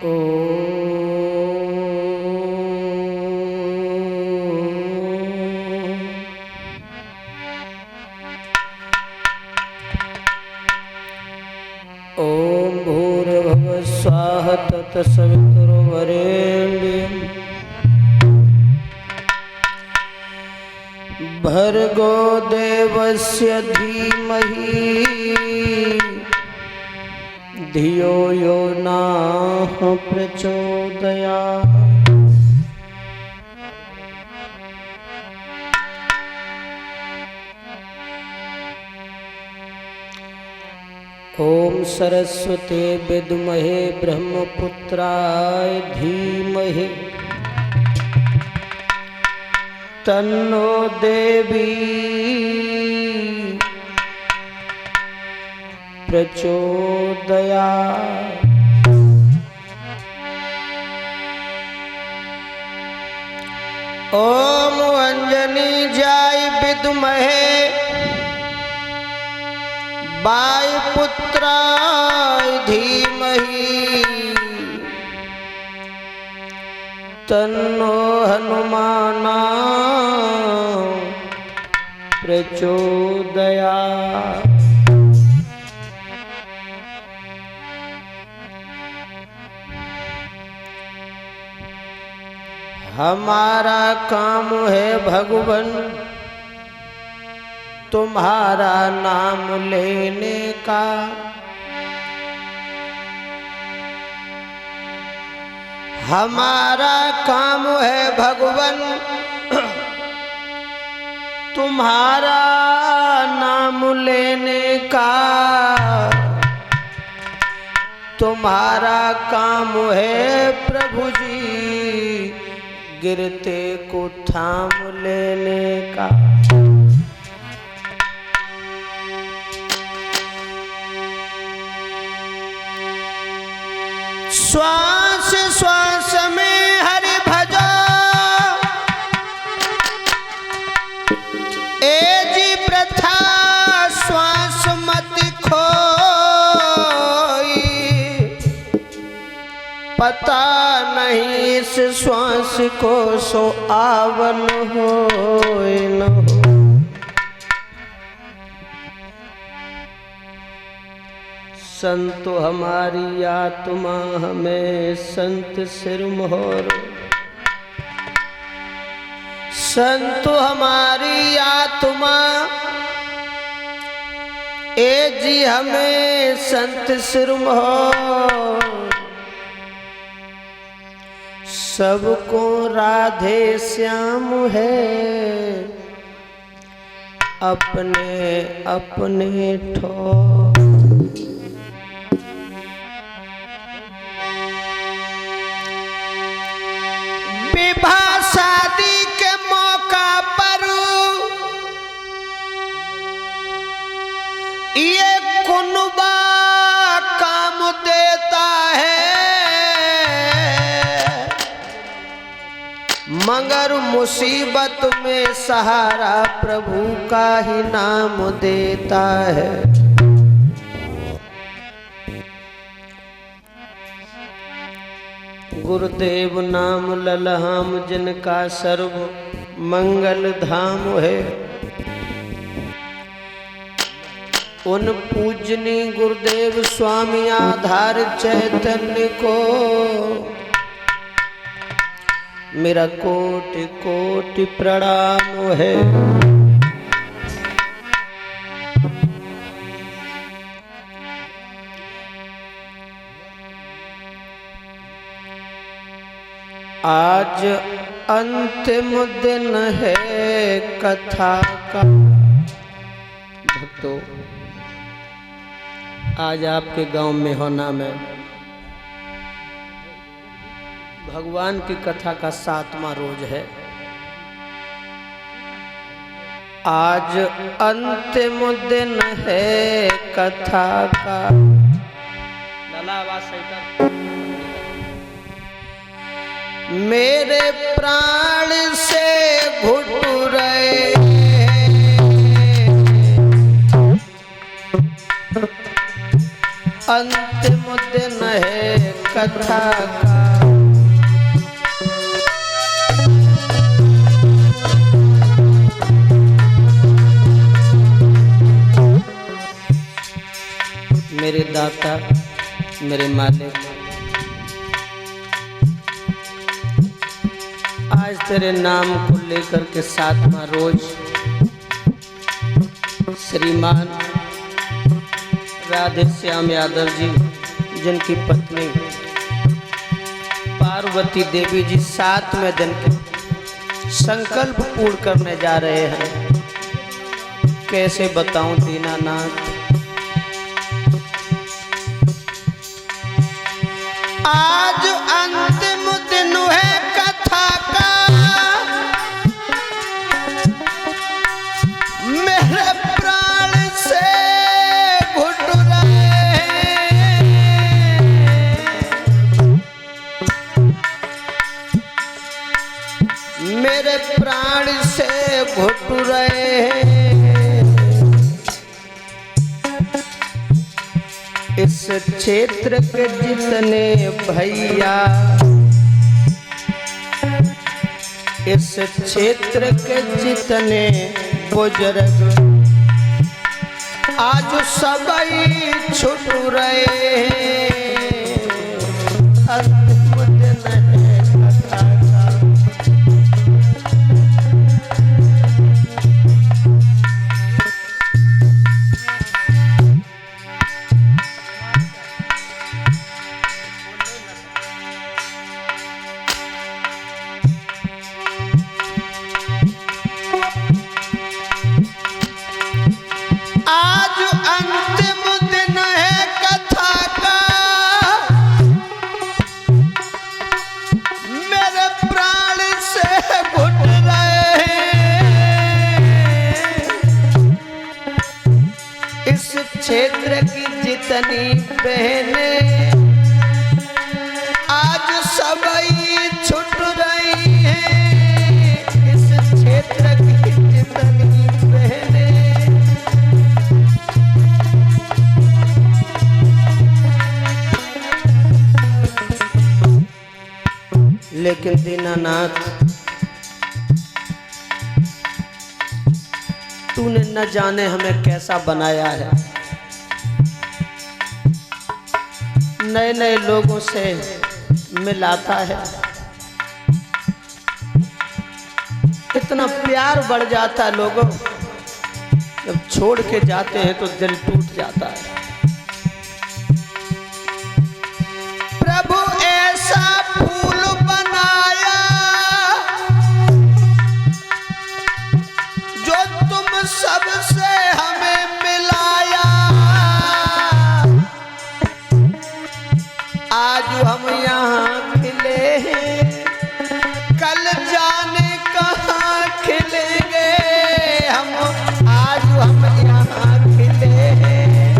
ओम भूर्भुवः स्वः तत्सवितुर्वरेण्यं भर्गो देवस्य धीमहि धियो यो नः प्रचोदयात्। ओम सरस्वती विद्महे ब्रह्मपुत्राय धीमहि तन्नो देवी प्रचोदयात्। ओम अंजनी जाय विद्महे वायुपुत्राय धीमहि तन्नो हनुमाना प्रचोदयात्। हमारा काम है भगवन तुम्हारा नाम लेने का, हमारा काम है भगवन तुम्हारा नाम लेने का, तुम्हारा काम है प्रभु जी गिरते को थाम लेने का। श्वास श्वास में हरि भजो ए जी प्रथा श्वास मत खोई, पता नहीं इस श्वास को सो आवन हो न हो। संतो हमारी आत्मा हमें संत सिरमोहर, संतो हमारी आत्मा ए जी हमें संत सिरमोहर, सबको राधे श्याम है अपने अपने ठोर। विवाह शादी के मौका पर ये कुनबा काम देता है, मगर मुसीबत में सहारा प्रभु का ही नाम देता है। गुरुदेव नाम ललहाम जिनका सर्व मंगल धाम है, उन पूजनी गुरुदेव स्वामी आधार चैतन्य को मेरा कोटि कोटि प्रणाम है। आज अंतिम दिन है कथा का। भक्तों, आज आपके गांव में होना में भगवान की कथा का 7वां रोज है। आज अंतिम दिन है कथा का। मेरे प्राण से घुट रहे अंतिम दिन है कथा का। मेरे दाता मेरे मालिक, आज तेरे नाम को लेकर के 7वां रोज श्रीमान राधे श्याम यादव जी, जिनकी पत्नी पार्वती देवी जी 7वें दिन के संकल्प पूर्ण करने जा रहे हैं। कैसे बताऊं दीनानाथ, आज अंतिम दिन है कथा का, मेरे प्राण से घुट रहे, मेरे प्राण से घुट रहे। इस क्षेत्र के जितने भैया, इस क्षेत्र के जितने बुजुर्ग, आज सबई छुट रहे हैं। अंतिम दिन है कथा का। क्षेत्र की जितनी बहनें आज सबई छुट रही हैं। इस क्षेत्र की जितनी बहनें, लेकिन दीनानाथ तूने न जाने हमें कैसा बनाया है। नए नए लोगों से मिलाता है, इतना प्यार बढ़ जाता है। लोगों जब छोड़ के जाते हैं तो दिल टूट जाता है। प्रभु ऐसा फूल बनाया जो तुम सबसे हमें मिलाया। आज हम यहाँ खिले हैं, कल जाने कहाँ खिलेंगे हम। आज हम यहाँ खिले हैं,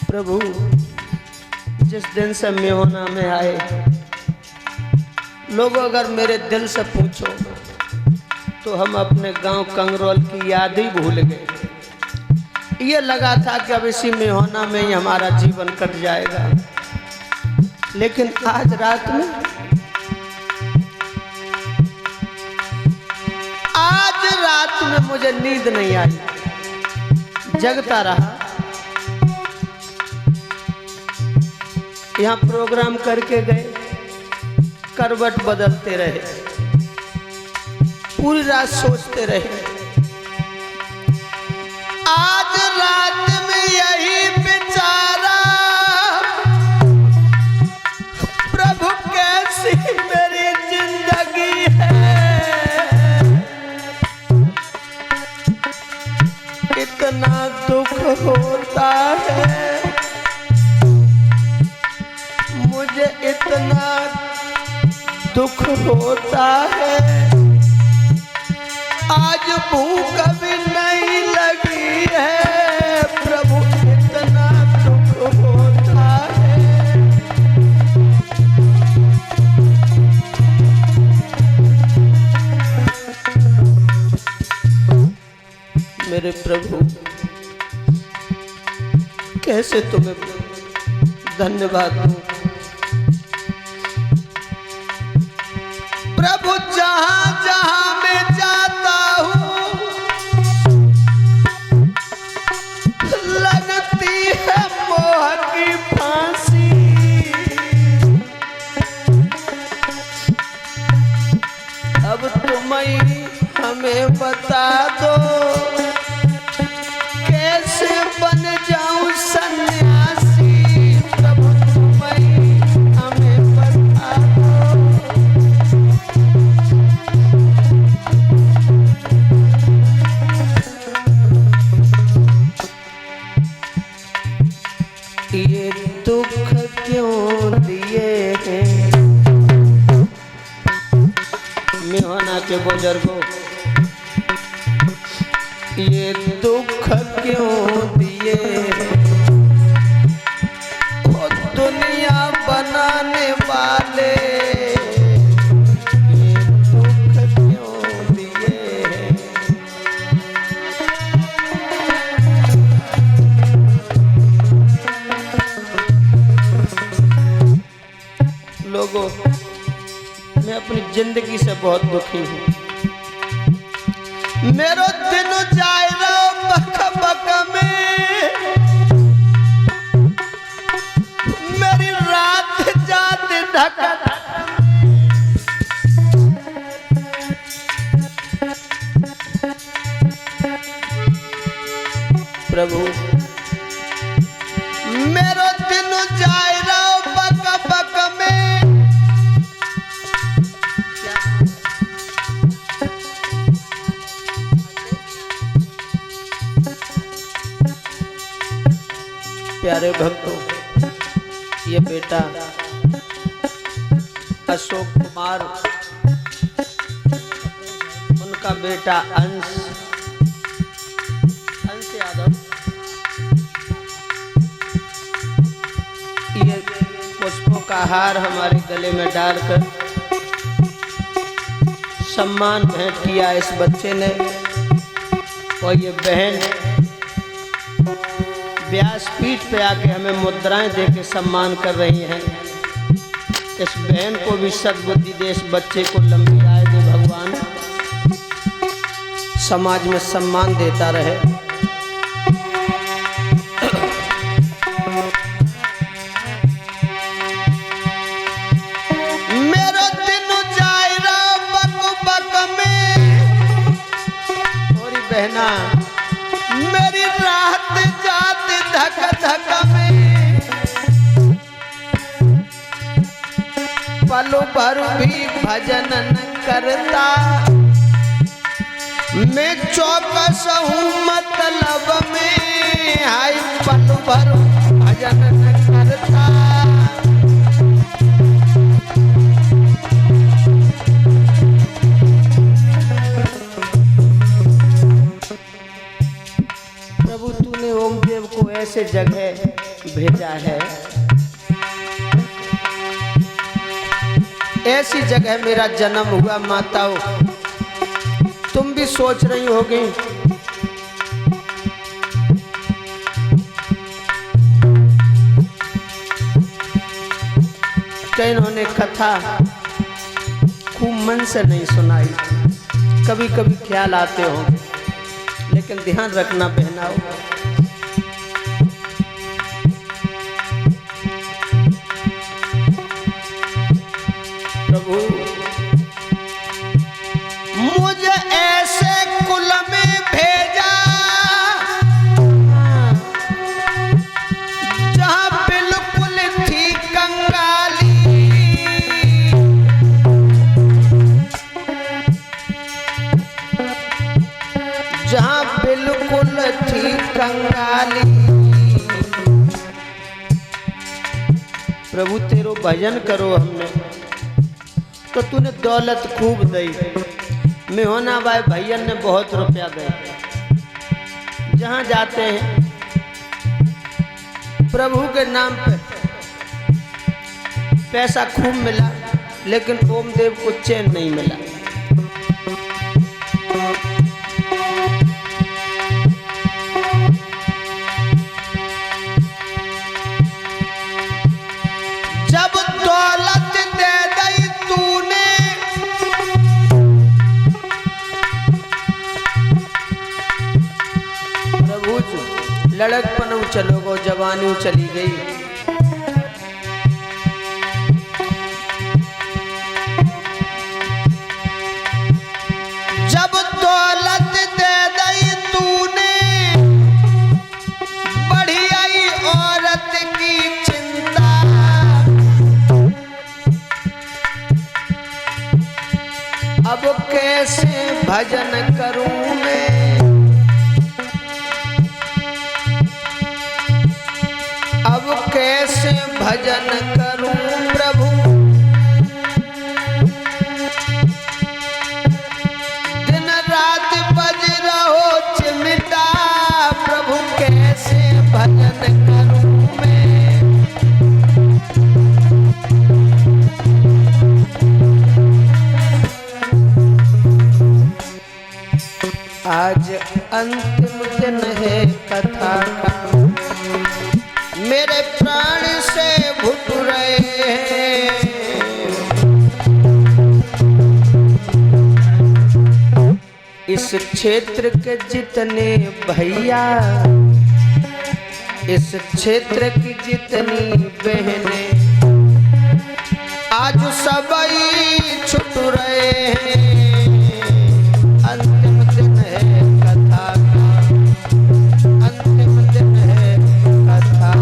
प्रभु जिस दिन से मेहोना में आए, लोगों अगर मेरे दिल से पूछो तो हम अपने गांव कंगरोल की याद ही भूल गए। ये लगा था कि अब इसी मेहोना में ही हमारा जीवन कट जाएगा, लेकिन आज रात में मुझे नींद नहीं आई, जगता रहा। यहाँ प्रोग्राम करके गए, करवट बदलते रहे, पूरी रात सोचते रहे। आज रात में यही बेचारा, प्रभु कैसी मेरी जिंदगी है। इतना दुख होता है मुझे, इतना दुख होता है। आज भूख भी नहीं लगी है, प्रभु इतना दुख होता है। मेरे प्रभु, कैसे तुम्हें धन्यवाद दूं। प्रभु जहां जहां मैं जाता हूं लगती है मोह की फांसी। अब तुम ही हमें बता दो कैसे बन जाऊं सन्यासी। प्रभु तुम ही हमें बता दो। ये दुख क्यों दिए हैं मेहना के बुजुर्गों, ये दुख क्यों दिए ओ दुनिया बनाने वाले। ये दुख क्यों दिए लोगों, मैं अपनी जिंदगी से बहुत दुखी हूँ। मेरो दिन जाए बक बक में, मेरी रात जाते ढक। प्रभु मेरो दिन जाए बक बक में। प्यारे भक्तों, ये बेटा अशोक कुमार, उनका बेटा अंश यादव, ये पुष्पों का हार हमारे गले में डालकर सम्मान भेंट किया इस बच्चे ने। और ये बहन व्यासपीठ पे आके हमें मुद्राएं देके सम्मान कर रही हैं। इस बहन को भी सद्बुद्धि दे, इस बच्चे को लंबी आयु दे भगवान, समाज में सम्मान देता रहे। मेरो दिन जाए बक बक में, और बहना मेरी रात जाते धक धक में। पल भर भी भजन न करता, मैं चौकस हूँ मतलब में। हाय पल भर भजन न करता। प्रभु तूने ओमदेव को ऐसे जगह भेजा है, ऐसी जगह मेरा जन्म हुआ। माताओं, तुम भी सोच रही होगी कि इन्होंने कथा खूब मन से नहीं सुनाई। कभी कभी ख्याल आते होंगे, लेकिन ध्यान रखना बहनाओ, प्रभु मुझे ऐसे कुल में भेजा जहां बिल्कुल थी कंगाली। जहां बिल्कुल थी कंगाली। प्रभु तेरो भजन करो हमने, तो तूने दौलत खूब दी। मेहना भाई भैया ने बहुत रुपया दिया। जहां जाते हैं प्रभु के नाम पे पैसा खूब मिला, लेकिन ओमदेव को चैन नहीं मिला। लड़कपन चलो गो, जवानी चली गई। जब दौलत दे दी तूने, बढ़ी आई औरत की चिंता। अब कैसे भजन करूं मैं, अब कैसे भजन करूं प्रभु। दिन रात बज रहो चिमटा, प्रभु कैसे भजन करूं मैं। आज अंतिम दिन है कथा का, मेरे प्राण से घुट रहे हैं। इस क्षेत्र के जितने भैया, इस क्षेत्र की जितनी बहनें, आज सबई छुट रहे हैं। अंतिम दिन है कथा का, अंतिम दिन है कथा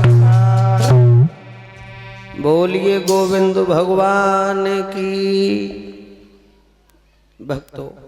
का। बोलिए गोविंद भगवान की। भक्तों,